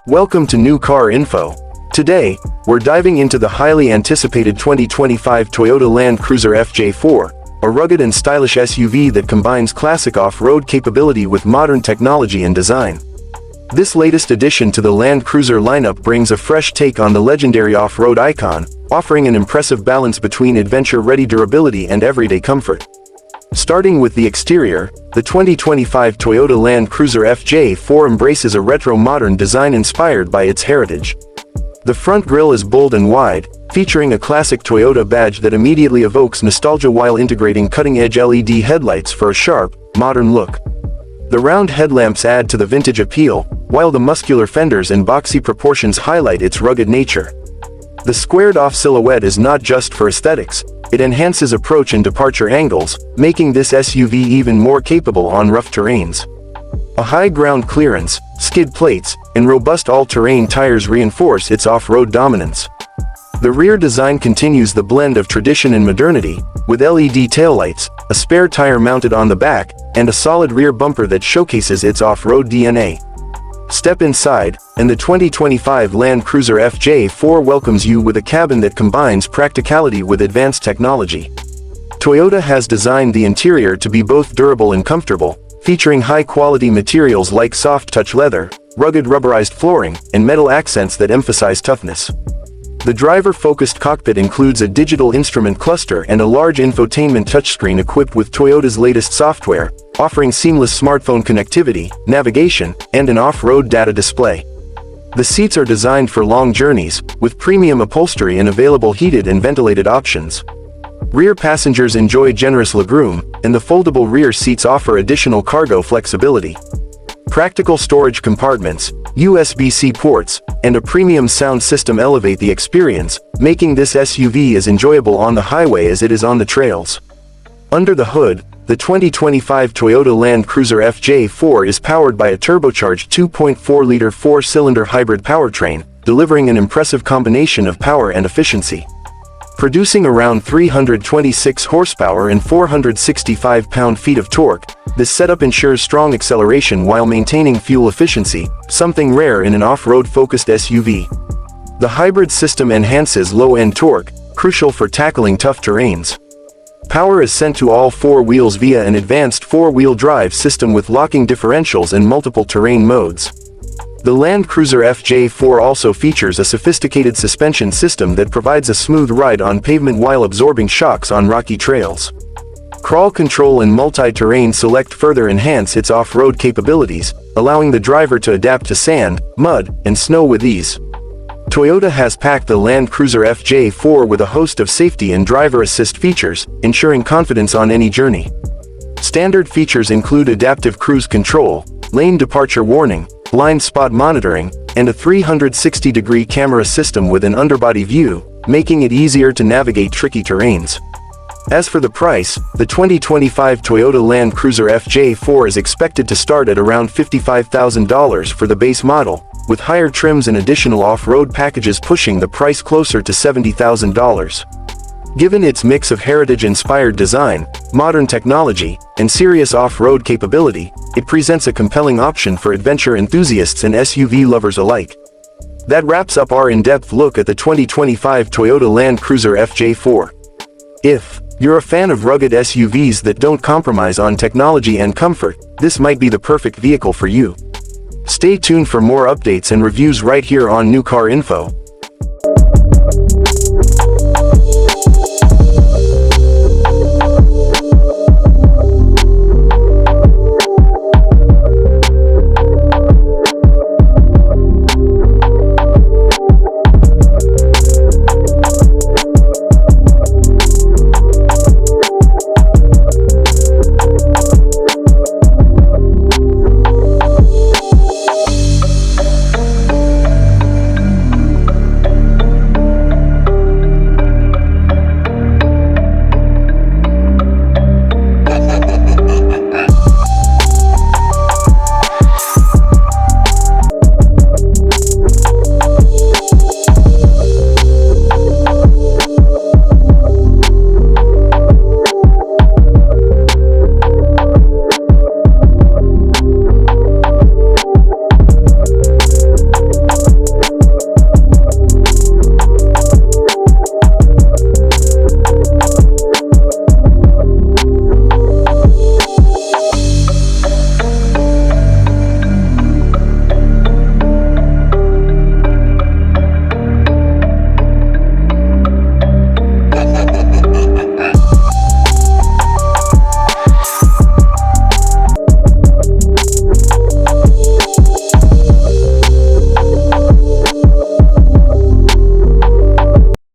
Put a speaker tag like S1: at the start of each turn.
S1: Welcome to New Car Info. Today, we're diving into the highly anticipated 2025 Toyota Land Cruiser FJ40, a rugged and stylish SUV that combines classic off-road capability with modern technology and design. This latest addition to the Land Cruiser lineup brings a fresh take on the legendary off-road icon, offering an impressive balance between adventure-ready durability and everyday comfort. Starting with the exterior, the 2025 Toyota Land Cruiser FJ40 embraces a retro-modern design inspired by its heritage. The front grille is bold and wide, featuring a classic Toyota badge that immediately evokes nostalgia while integrating cutting-edge LED headlights for a sharp, modern look. The round headlamps add to the vintage appeal, while the muscular fenders and boxy proportions highlight its rugged nature. The squared-off silhouette is not just for aesthetics, it enhances approach and departure angles, making this SUV even more capable on rough terrains. A high ground clearance, skid plates, and robust all-terrain tires reinforce its off-road dominance. The rear design continues the blend of tradition and modernity, with LED taillights, a spare tire mounted on the back, and a solid rear bumper that showcases its off-road DNA. Step inside, and the 2025 Land Cruiser FJ40 welcomes you with a cabin that combines practicality with advanced technology. Toyota has designed the interior to be both durable and comfortable, featuring high-quality materials like soft-touch leather, rugged rubberized flooring, and metal accents that emphasize toughness. The driver-focused cockpit includes a digital instrument cluster and a large infotainment touchscreen equipped with Toyota's latest software, offering seamless smartphone connectivity, navigation, and an off-road data display. The seats are designed for long journeys, with premium upholstery and available heated and ventilated options. Rear passengers enjoy generous legroom, and the foldable rear seats offer additional cargo flexibility. Practical storage compartments, USB-C ports, and a premium sound system elevate the experience, making this SUV as enjoyable on the highway as it is on the trails. Under the hood, the 2025 Toyota Land Cruiser FJ40 is powered by a turbocharged 2.4-liter four-cylinder hybrid powertrain, delivering an impressive combination of power and efficiency. Producing around 326 horsepower and 465 pound-feet of torque, this setup ensures strong acceleration while maintaining fuel efficiency, something rare in an off-road-focused SUV. The hybrid system enhances low-end torque, crucial for tackling tough terrains. Power is sent to all four wheels via an advanced four-wheel drive system with locking differentials and multiple terrain modes. The Land Cruiser FJ40 also features a sophisticated suspension system that provides a smooth ride on pavement while absorbing shocks on rocky trails. Crawl control and multi-terrain select further enhance its off-road capabilities, allowing the driver to adapt to sand, mud, and snow with ease. Toyota has packed the Land Cruiser FJ40 with a host of safety and driver assist features, ensuring confidence on any journey. Standard features include adaptive cruise control, lane departure warning, blind spot monitoring, and a 360-degree camera system with an underbody view, making it easier to navigate tricky terrains. As for the price, the 2025 Toyota Land Cruiser FJ40 is expected to start at around $55,000 for the base model, with higher trims and additional off-road packages pushing the price closer to $70,000. Given its mix of heritage-inspired design, modern technology, and serious off-road capability, it presents a compelling option for adventure enthusiasts and SUV lovers alike. That wraps up our in-depth look at the 2025 Toyota Land Cruiser FJ40. If you're a fan of rugged SUVs that don't compromise on technology and comfort, this might be the perfect vehicle for you. Stay tuned for more updates and reviews right here on New Car Info.